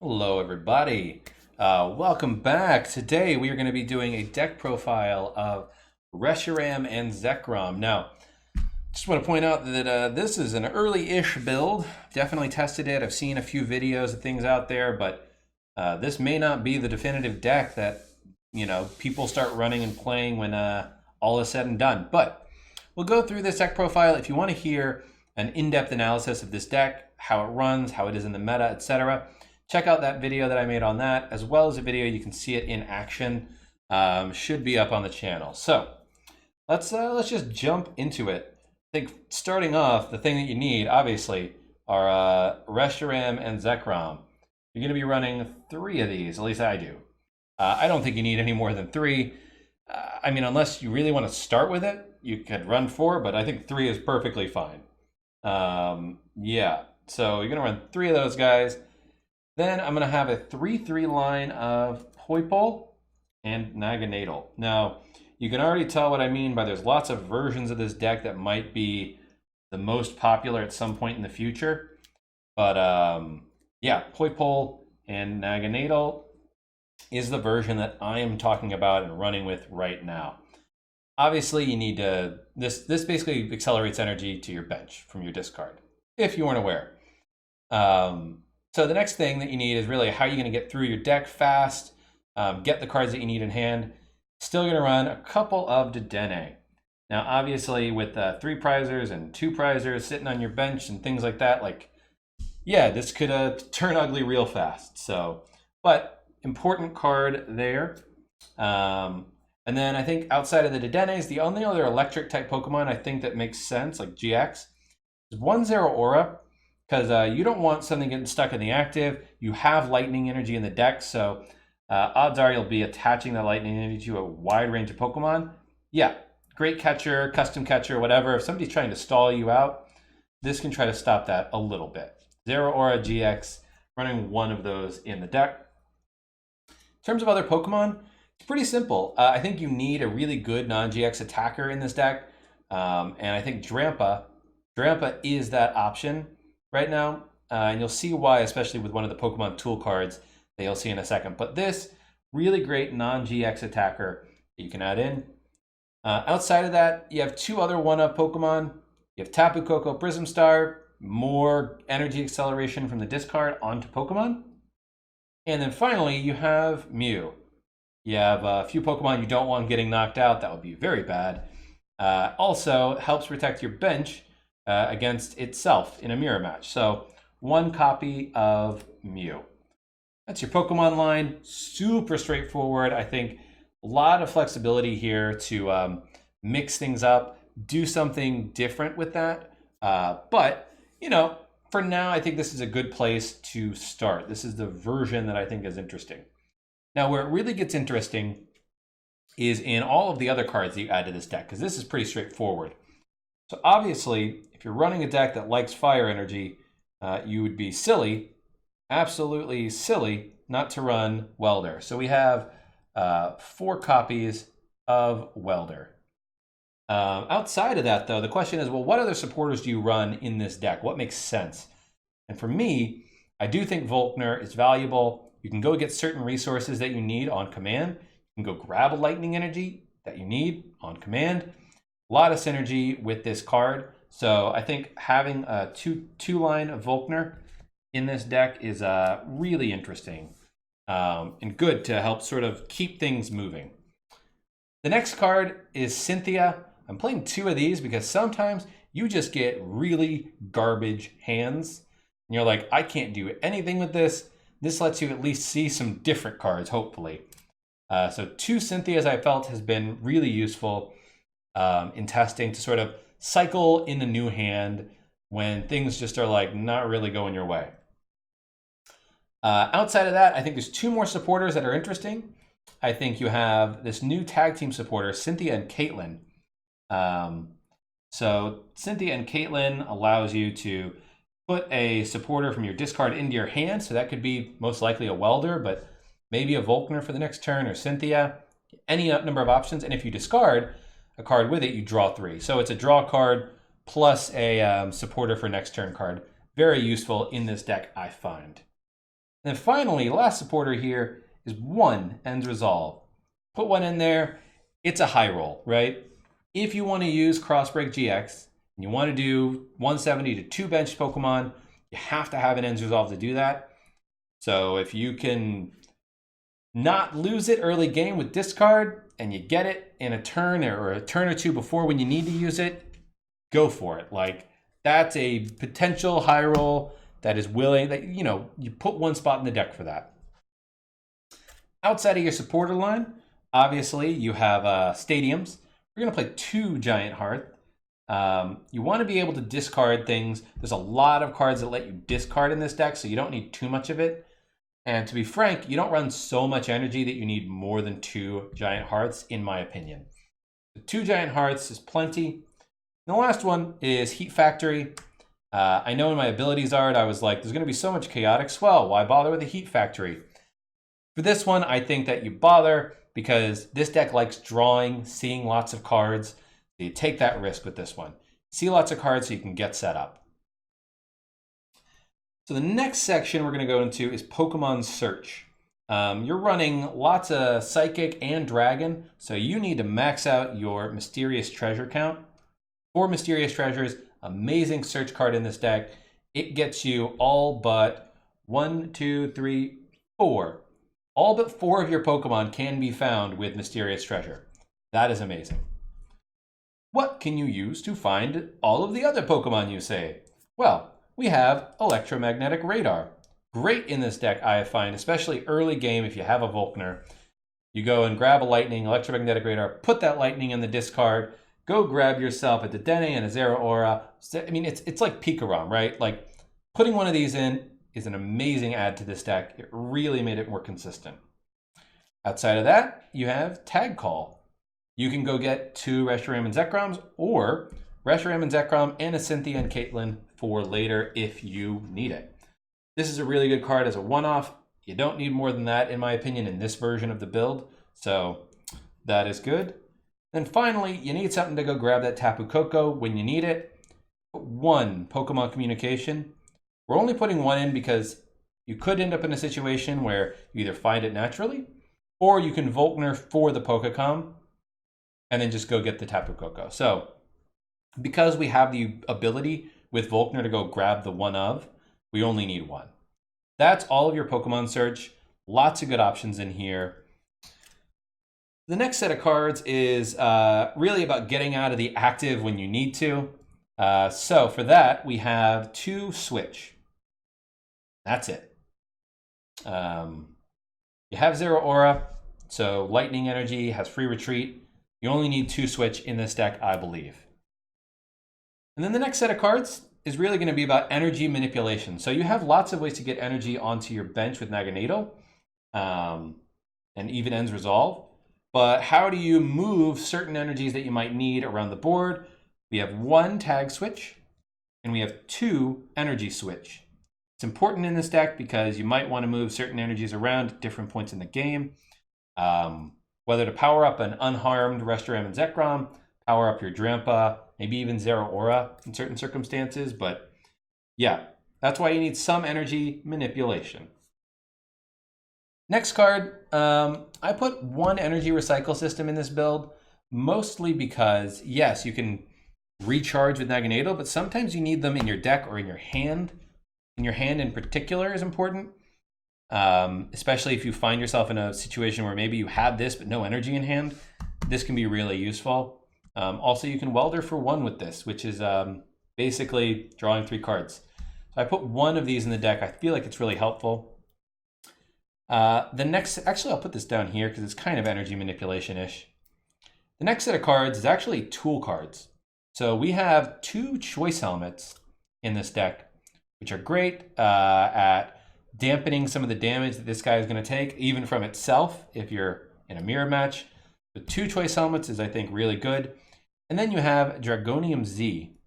Hello, everybody. Welcome back. Today we are going to be doing a deck profile of Reshiram and Zekrom. Now, just want to point out that this is an early-ish build. Definitely tested it. I've seen a few videos of things out there, but this may not be the definitive deck that people start running and playing when all is said and done. But we'll go through this deck profile. If you want to hear an in-depth analysis of this deck, how it runs, how it is in the meta, etc., check out that video that I made on that, as well as a video you can see it in action. Should be up on the channel. So let's just jump into it. I think starting off, the thing that you need, obviously, are Reshiram and Zekrom. You're going to be running 3 of these, at least I do. I don't think you need any more than 3. I mean, unless you really want to start with it, you could run 4, but I think 3 is perfectly fine. Yeah, so you're going to run 3 of those guys. Then I'm going to have a 3-3 line of Poipole and Naganadel. Now, you can already tell what I mean by there's lots of versions of this deck that might be the most popular at some point in the future. But yeah, Poipole and Naganadel is the version that I am talking about and running with right now. Obviously, you need to, this basically accelerates energy to your bench from your discard, if you weren't aware. So the next thing that you need is really how you're going to get through your deck fast, get the cards that you need in hand. Still going to run a couple of Dedenne. Now, obviously, with 3 prizers and 2 prizers sitting on your bench and things like that, like, yeah, this could turn ugly real fast. So, but important card there. And then I think outside of the Dedennes, the only other electric type Pokemon I think that makes sense, like GX, is 1-0 Aura. Because you don't want something getting stuck in the active. You have lightning energy in the deck, so odds are you'll be attaching that lightning energy to a wide range of Pokemon. Yeah, great catcher, custom catcher, whatever. If somebody's trying to stall you out, this can try to stop that a little bit. 0 Aura GX, running 1 of those in the deck. In terms of other Pokemon, it's pretty simple. I think you need a really good non-GX attacker in this deck, and I think Drampa is that option right now, and you'll see why, especially with one of the Pokemon tool cards that you'll see in a second. But this really great non-GX attacker that you can add in. Outside of that, you have 2 other 1-up Pokemon. You have Tapu Koko Prism Star, more energy acceleration from the discard onto Pokemon. And then finally, you have Mew. You have a few Pokemon you don't want getting knocked out. That would be very bad. Also, helps protect your bench against itself in a mirror match. So 1 copy of Mew. That's your Pokemon line. Super straightforward. I think a lot of flexibility here to mix things up, do something different with that. But, for now, I think this is a good place to start. This is the version that I think is interesting. Now, where it really gets interesting is in all of the other cards that you add to this deck, because this is pretty straightforward. So obviously, if you're running a deck that likes fire energy, you would be silly, absolutely silly, not to run Welder. So we have 4 copies of Welder. Outside of that, though, the question is, well, what other supporters do you run in this deck? What makes sense? And for me, I do think Volkner is valuable. You can go get certain resources that you need on command. You can go grab a lightning energy that you need on command. A lot of synergy with this card. So I think having a two-line of Volkner in this deck is really interesting and good to help sort of keep things moving. The next card is Cynthia. I'm playing 2 of these because sometimes you just get really garbage hands. And you're like, I can't do anything with this. This lets you at least see some different cards, hopefully. So 2 Cynthias I felt has been really useful in testing to sort of cycle in the new hand when things just are like not really going your way. Outside of that, I think there's 2 more supporters that are interesting. I think you have this new tag team supporter, Cynthia and Caitlin. So Cynthia and Caitlin allows you to put a supporter from your discard into your hand. So that could be most likely a Welder, but maybe a Volkner for the next turn, or Cynthia, any number of options. And if you discard a card with it, you draw 3. So it's a draw card plus a supporter for next turn card. Very useful in this deck, I find. And then finally, last supporter here is 1 Ends Resolve. Put 1 in there. It's a high roll, right? If you want to use Crossbreak GX and you want to do 170 to 2 bench Pokemon, you have to have an Ends Resolve to do that. So if you can not lose it early game with discard and you get it in a turn or a turn or two before when you need to use it, go for it. Like, that's a potential high roll that is willing, that, you know, you put 1 spot in the deck for that. Outside of your supporter line, obviously you have stadiums. We're going to play 2 Giant Heart. You want to be able to discard things. There's a lot of cards that let you discard in this deck, so you don't need too much of it. And to be frank, you don't run so much energy that you need more than 2 Giant Hearts, in my opinion. The 2 Giant Hearts is plenty. And the last one is Heat Factory. I know in my abilities art, I was like, there's going to be so much Chaotic Swell. Why bother with a Heat Factory? For this one, I think that you bother because this deck likes drawing, seeing lots of cards. So you take that risk with this one. See lots of cards so you can get set up. So the next section we're going to go into is Pokemon Search. You're running lots of Psychic and Dragon, so you need to max out your Mysterious Treasure count. 4 Mysterious Treasures, amazing search card in this deck. It gets you all but 1, 2, 3, 4. All but 4 of your Pokemon can be found with Mysterious Treasure. That is amazing. What can you use to find all of the other Pokemon, you say? Well, we have Electromagnetic Radar. Great in this deck, I find, especially early game if you have a Volkner. You go and grab a Lightning, Electromagnetic Radar, put that Lightning in the discard, go grab yourself a Dedenne and a Zeraora. I mean, it's like Pikarom, right? Like, putting one of these in is an amazing add to this deck. It really made it more consistent. Outside of that, you have Tag Call. You can go get 2 Reshiram and Zekroms, or Reshiram and Zekrom and a Cynthia and Caitlyn for later if you need it. This is a really good card as a one-off. You don't need more than that, in my opinion, in this version of the build. So that is good. Then finally, you need something to go grab that Tapu Koko when you need it. 1 Pokemon Communication. We're only putting 1 in because you could end up in a situation where you either find it naturally, or you can Volkner for the Pokecom, and then just go get the Tapu Koko. So, because we have the ability with Volkner to go grab the one of, we only need 1. That's all of your Pokemon Search. Lots of good options in here. The next set of cards is really about getting out of the active when you need to. So for that, we have 2 Switch. That's it. You have Zeraora, so Lightning Energy has free retreat. You only need 2 Switch in this deck, I believe. And then the next set of cards is really going to be about energy manipulation. So you have lots of ways to get energy onto your bench with Naganadel, and even Ends Resolve. But how do you move certain energies that you might need around the board? We have 1 Tag Switch, and we have 2 Energy Switch. It's important in this deck because you might want to move certain energies around at different points in the game. Whether to power up an unharmed Reshiram and Zekrom, power up your Drampa, maybe even Zeraora in certain circumstances. But yeah, that's why you need some energy manipulation. Next card, I put 1 energy recycle system in this build, mostly because, yes, you can recharge with Naganadel, but sometimes you need them in your deck or in your hand. In your hand in particular is important, especially if you find yourself in a situation where maybe you have this but no energy in hand. This can be really useful. Also, you can Welder for 1 with this, which is basically drawing 3 cards. So I put 1 of these in the deck. I feel like it's really helpful. Actually, I'll put this down here because it's kind of energy manipulation-ish. The next set of cards is actually tool cards. So we have 2 Choice Helmets in this deck, which are great at dampening some of the damage that this guy is going to take, even from itself, if you're in a mirror match. The 2 Choice Helmets is, I think, really good. And then you have Dragonium Z,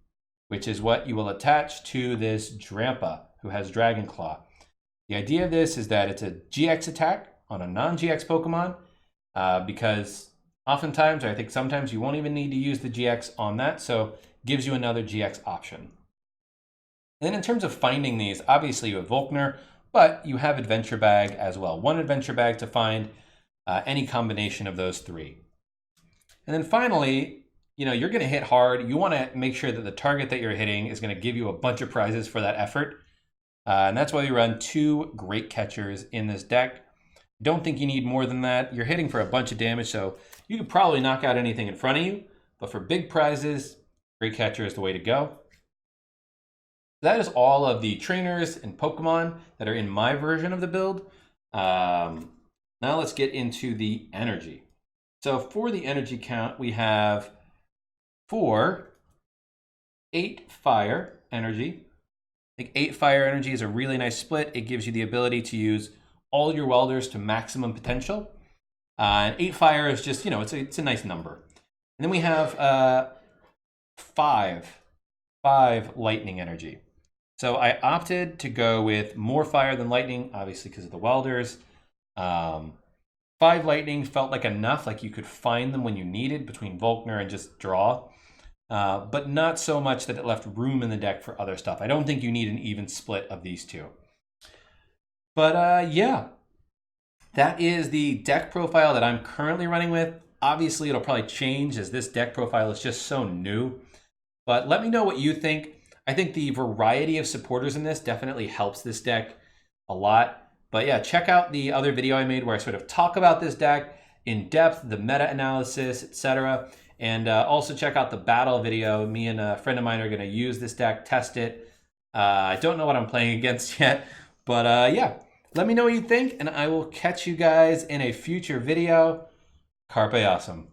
which is what you will attach to this Drampa, who has Dragon Claw. The idea of this is that it's a GX attack on a non-GX Pokemon, because oftentimes, or I think sometimes, you won't even need to use the GX on that, so it gives you another GX option. And then in terms of finding these, obviously you have Volkner. but you have adventure bag as well. One adventure bag to find any combination of those three. And then finally, you're going to hit hard. You want to make sure that the target that you're hitting is going to give you a bunch of prizes for that effort. And that's why we run 2 great catchers in this deck. Don't think you need more than that. You're hitting for a bunch of damage, so you could probably knock out anything in front of you. But for big prizes, great catcher is the way to go. That is all of the trainers and Pokemon that are in my version of the build. Now let's get into the energy. So for the energy count, we have 8 fire energy. I think 8 fire energy is a really nice split. It gives you the ability to use all your welders to maximum potential. And 8 fire is just, it's a nice number. And then we have 5 lightning energy. So I opted to go with more fire than lightning, obviously because of the welders. 5 lightning felt like enough, like you could find them when you needed between Volkner and just draw. But not so much that it left room in the deck for other stuff. I don't think you need an even split of these two. But yeah, that is the deck profile that I'm currently running with. Obviously, it'll probably change as this deck profile is just so new. But let me know what you think. I think the variety of supporters in this definitely helps this deck a lot. But yeah, check out the other video I made where I sort of talk about this deck in depth, the meta-analysis, etc. And also check out the battle video. Me and a friend of mine are going to use this deck, test it. I don't know what I'm playing against yet. But yeah, let me know what you think, and I will catch you guys in a future video. Carpe awesome.